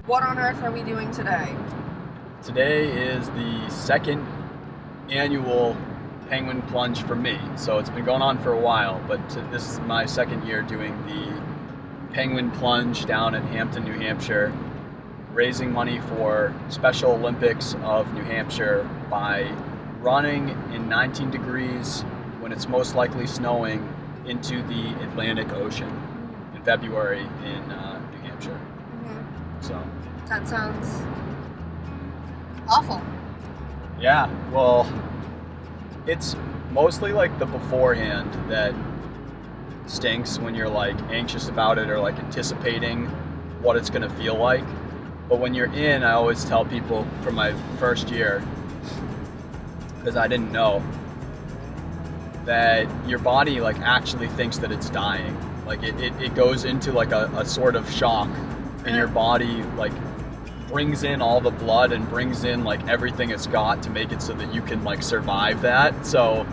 What on earth are we doing today? Today is the second annual Penguin Plunge for me. So it's been going on for a while, but this is my second year doing the Penguin Plunge down in Hampton, New Hampshire, raising money for Special Olympics of New Hampshire by running in 19 degrees when it's most likely snowing into the Atlantic Ocean in February in New Hampshire. Mm-hmm. So that sounds awful. Yeah, well, it's mostly like the beforehand that stinks when you're like anxious about it or like anticipating what it's gonna feel like. But when you're in, I always tell people from my first year, because I didn't know, that your body like actually thinks that it's dying. Like it goes into like a sort of shock, and your body like brings in all the blood and brings in like everything it's got to make it so that you can like survive that. So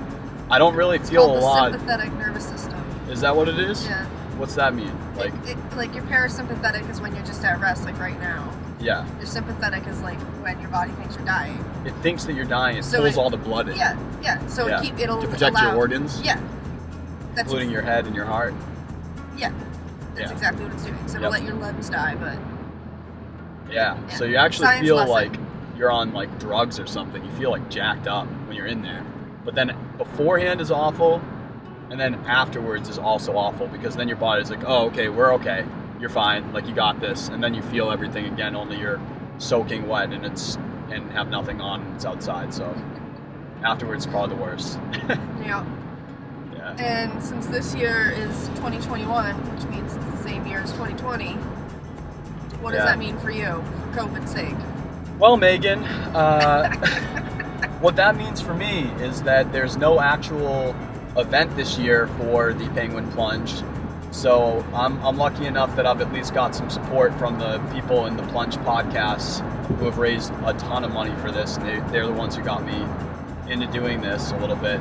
I don't really feel a lot. Sympathetic nervous system. Is that what it is? Yeah. What's that mean? Like like your parasympathetic is when you're just at rest, like right now. Yeah. Your sympathetic is like when your body thinks you're dying. It thinks that you're dying. It pulls all the blood in. Yeah. So it'll to protect your organs. Yeah. Including your head and your heart. Yeah. That's exactly what it's doing. So it'll let your limbs die, but. Yeah. So you actually feel like you're on like drugs or something. You feel like jacked up when you're in there. But then beforehand is awful, and then afterwards is also awful, because then your body's like, oh, okay, we're okay. You're fine. Like, you got this. And then you feel everything again, only you're soaking wet and have nothing on and it's outside. So afterwards is probably the worst. Yeah. And since this year is 2021, which means it's the same year as 2020, what does that mean for you, for COVID's sake? Well, Megan, what that means for me is that there's no actual event this year for the Penguin Plunge. So I'm lucky enough that I've at least got some support from the people in the Plunge Podcast who have raised a ton of money for this. And they're the ones who got me into doing this a little bit.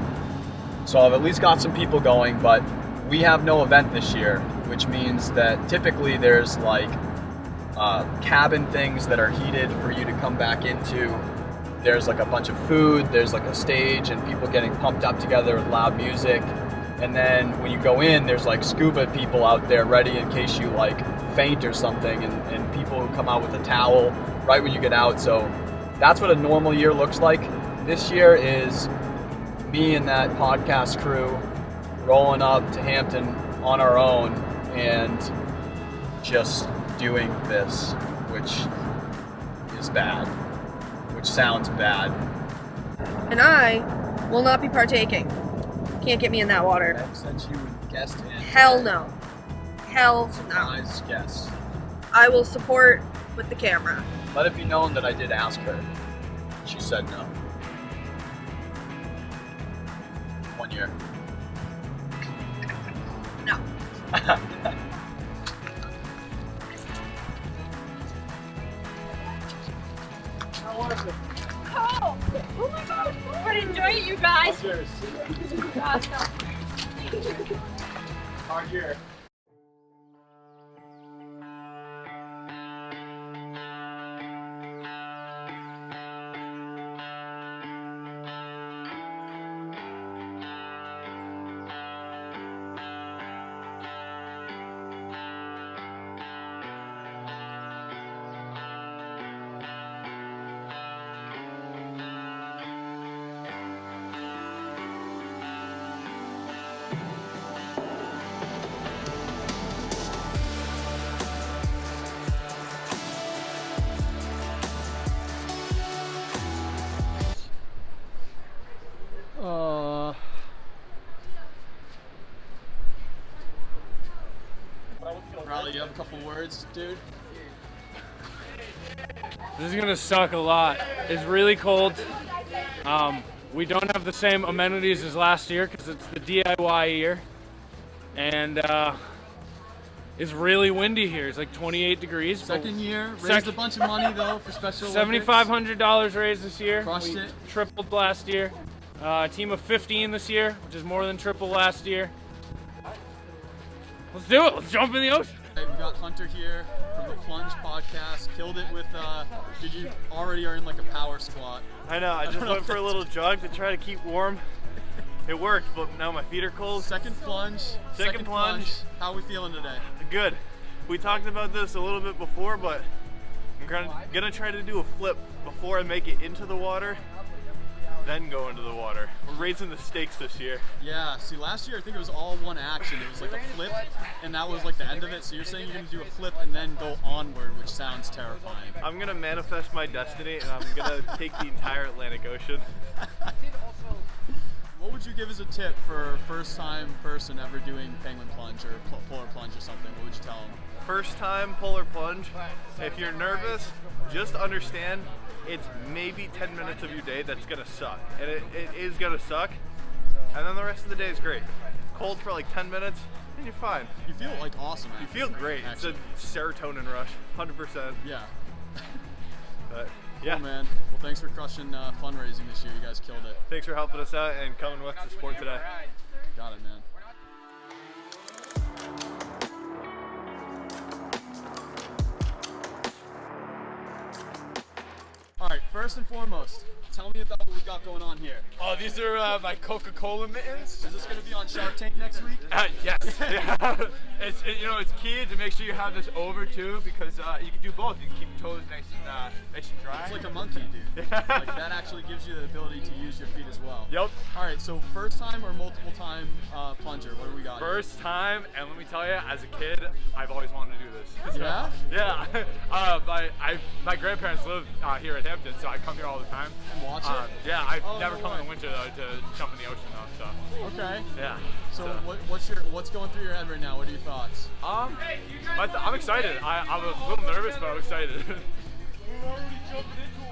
So I've at least got some people going, but we have no event this year, which means that typically there's like cabin things that are heated for you to come back into. There's like a bunch of food, there's like a stage and people getting pumped up together with loud music. And then when you go in, there's like scuba people out there ready in case you like faint or something, and people who come out with a towel right when you get out. So that's what a normal year looks like. This year is me and that podcast crew rolling up to Hampton on our own and just doing this, which is bad, which sounds bad. And I will not be partaking. Can't get me in that water. I sent you a guest in. Hell no. Hell no. Surprise guest. I will support with the camera. Let it be known that I did ask her. She said no. 1 year. No. How was it? Oh my God! But enjoy it, you guys. Cheers. Hard year. Riley, you have a couple words, dude? This is gonna suck a lot. It's really cold. We don't have the same amenities as last year because it's the DIY year. And it's really windy here. It's like 28 degrees. Second year, raised a bunch of money though for Special Olympics. $7,500 raised this year. Crushed we it. Tripled last year. A team of 15 this year, which is more than triple last year. Let's do it. Let's jump in the ocean. Hey, we got Hunter here from the Plunge Podcast. Killed it with, did you already are in like a power squat? I know, I just went for a little jog to try to keep warm. It worked, but now my feet are cold. Second plunge. Second plunge. How are we feeling today? Good. We talked about this a little bit before, but I'm gonna try to do a flip before I make it into the water, then go into the water. We're raising the stakes this year. Yeah, see last year I think it was all one action. It was like a flip and that was like the end of it. So you're saying you're gonna do a flip and then go onward, which sounds terrifying. I'm gonna manifest my destiny and I'm gonna take the entire Atlantic Ocean. What would you give as a tip for a first time person ever doing Penguin Plunge or Polar Plunge or something? What would you tell them? First time Polar Plunge, if you're nervous, just understand it's maybe 10 minutes of your day that's gonna suck. And it is gonna suck. And then the rest of the day is great. Cold for like 10 minutes, and you're fine. You feel like awesome. You feel great. Actually. It's a serotonin rush, 100%. Yeah. But yeah. Cool, man. Well, thanks for crushing fundraising this year. You guys killed it. Thanks for helping us out and coming with the sport today. Got it, man. All right, first and foremost, tell me about what we got going on here. Oh, these are my Coca-Cola mittens. Is this going to be on Shark Tank next week? Yes. Yeah. It's key to make sure you have this over too, because you can do both. You can keep your toes nice and dry. It's like a monkey, dude. Like that actually gives you the ability to use your feet as well. Yep. All right, so first time or multiple time plunger? What do we got? First time, and let me tell you, as a kid, I've always wanted to do this. Yeah? Yeah. My grandparents live here at Hampton, so I come here all the time. And watch it? Yeah, I've never come in the winter though to jump in the ocean though. So. Okay. Yeah. So what's going through your head right now? What are your thoughts? I'm excited. I'm a little nervous, but I'm excited.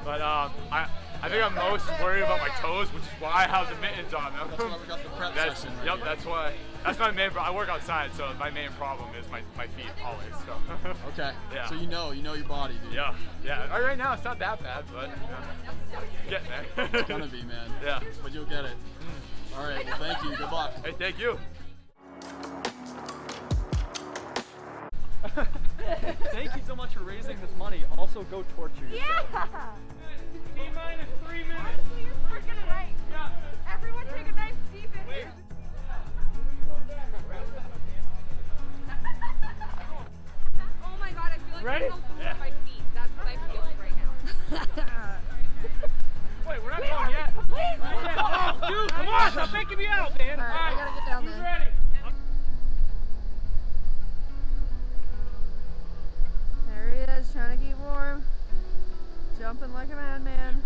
But I think I'm most worried about my toes, which is why I have the mittens on them. That's why we got the prep session. Right here. That's why. That's my main. I work outside, so my main problem is my feet always. So. Okay. Yeah. So you know your body, dude. Yeah. Yeah. Right now it's not that bad, but getting there. It's gonna be, man. Yeah. But you'll get it. All right. Well, thank you. Good luck. Hey, thank you. Thank you so much for raising this money. Also, go torture yourself. Yeah! T-minus 3 minutes. Honestly, you're freaking right. Yeah. Everyone take a nice deep inhale. Oh my god, I feel like Ready? I'm gonna lose my feet. That's what I feel right now. Wait, we're not going yet. Oh, dude, come on! Stop making me out, man. All right, I gotta get down Who's there. ready? There he is, trying to keep warm. Jumping like a madman.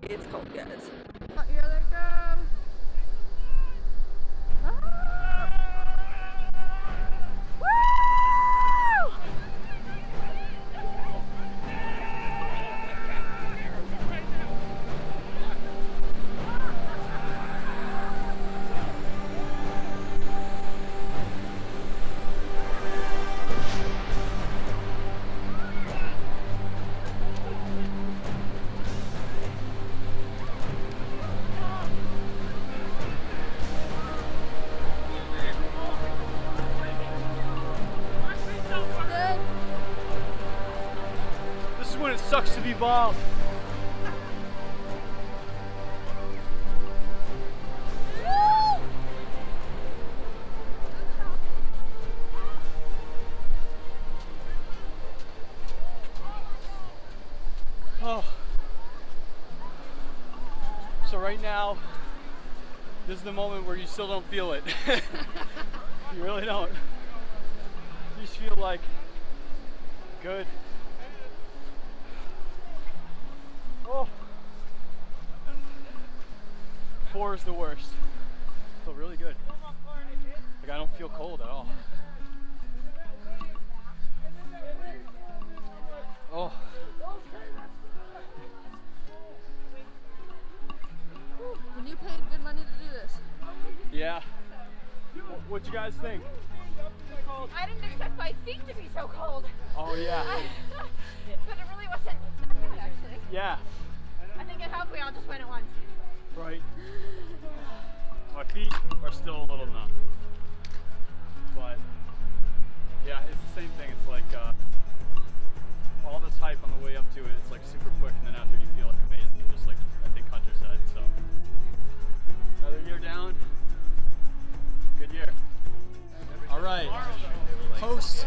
It's cold, guys. Oh, here they go. Ah! Woo! This is when it sucks to be Bob. Oh. So right now, this is the moment where you still don't feel it. You really don't. You just feel like good. Oh. 4 is the worst. I feel really good. Like I don't feel cold at all. Oh. And you paid good money to do this. Yeah. What you guys think? I didn't expect my feet to be so cold. Oh yeah. But it really wasn't that bad, actually. Yeah. I think it helped we all just went at once. Right. My feet are still a little numb, but super quick, and then after you feel like amazing, just like I think Hunter said. So another year down, good year. All right, post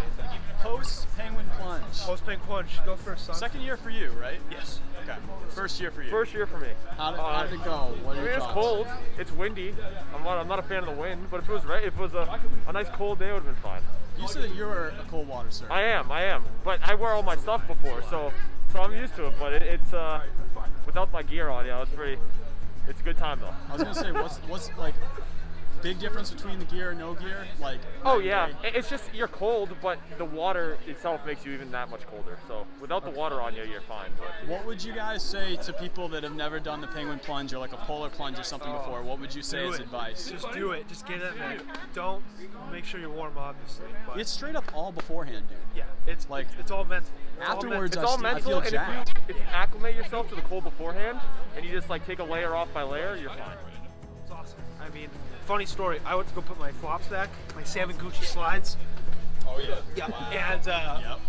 Penguin Plunge. Post Penguin Plunge, go first, son. Second year for you, right? Yes. Okay. First year for you. First year for me. How did it go? What are your It's thoughts? cold. It's windy. I'm not a fan of the wind, but if it was a nice cold day, it would have been fine. You said that you were a cold water surfer. I am. But I wear all my stuff before, so I'm used to it. But it's without my gear on, it's a good time though. I was gonna say, what's like big difference between the gear and no gear? Like. Oh yeah, it's just you're cold, but the water itself makes you even that much colder. So without the water on you, you're fine. But What would you guys say to people that have never done the Penguin Plunge or like a polar plunge or something before? What would you say as advice? Just do it. Just get in there. Don't make sure you're warm, obviously. But It's straight up all beforehand, dude. yeah, it's like- it's all mental. Afterwards, it's all I mental, feel and jacked. if you acclimate yourself to the cold beforehand, and you just like take a layer off by layer, you're fine. It's awesome. I mean, funny story. I went to go put my flops back, my Sam and Gucci slides. Oh yeah. Yeah. Wow. And Yep.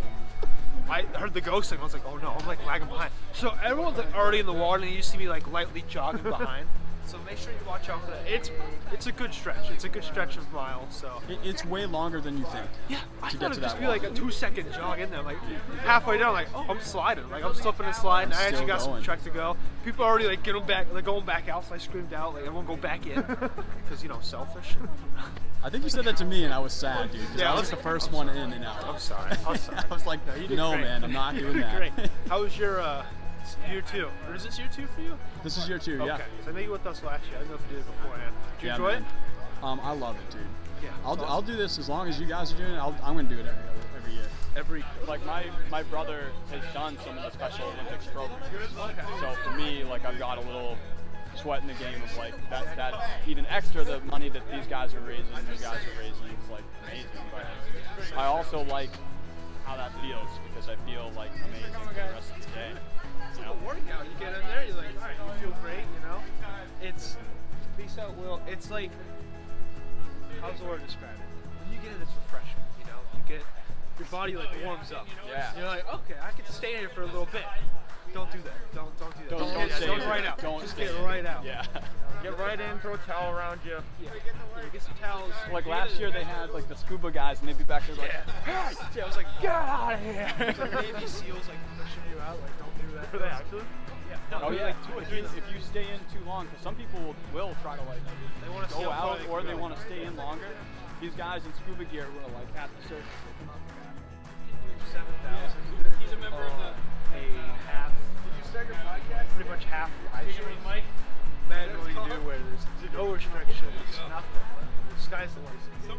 I heard the ghost thing. I was like, oh no, I'm like lagging behind. So everyone's like already in the water, and you see me like lightly jogging behind. So make sure you watch out for that. It's a good stretch. It's a good stretch of miles. So It's way longer than you think. yeah, I to thought get it'd to just that be like a water. 2-second jog in there. Like halfway down, like oh, I'm sliding. Like I'm slipping and sliding. I'm I actually still got some going. trek to go. People are already like getting back, like going back out. So I screamed out, like everyone go back in, because I'm selfish. I think you said that to me, and I was sad, dude. Because Yeah, I was the first one in and out. I'm sorry. I'm sorry. I was like, You did no, great. man, I'm not You doing did that. Great. How was your year 2? Or is this year 2 for you? This is year 2, yeah. Okay. So I know you were with us last year. I don't know if you did it beforehand. Did you Yeah, enjoy man. it? I love it, dude. Yeah. I'll do this as long as you guys are doing it. I'm gonna do it every year. Like my brother has done some of the Special Olympics programs. So for me, like I've got a little sweat in the game of like that even extra the money that these guys are raising, is like amazing. But I also like how that feels because I feel like amazing for the rest of the day. You know? Workout. You get in there, you're like, all right, you feel great, It's, peace out, Will. It's like, how's the word to describe it? When you get in, it's refreshing, You get, your body like warms up. Yeah. You're like, okay, I can stay here for a little bit. Don't do that. Don't do that. Don't stay Don't here. right out. Don't Just stay get here. right out. Yeah. Get right in, throw a towel around you. Yeah. Get some towels. Like last year they had like the scuba guys and they'd be back there like, Yeah. Yeah, I was like, get out of here. Navy SEALs like pushing you out, like don't do that. Were they actually? Yeah. oh yeah, if you stay in too long, because some people will try to like They want to see go how far out they or can they go. want to stay in longer. These guys in scuba gear were like at the surface. 7,000. He's a member of the half. Did you start your podcast? Pretty much half live stream. Man, what do you do where there's no restrictions, nothing. Sky's the limit.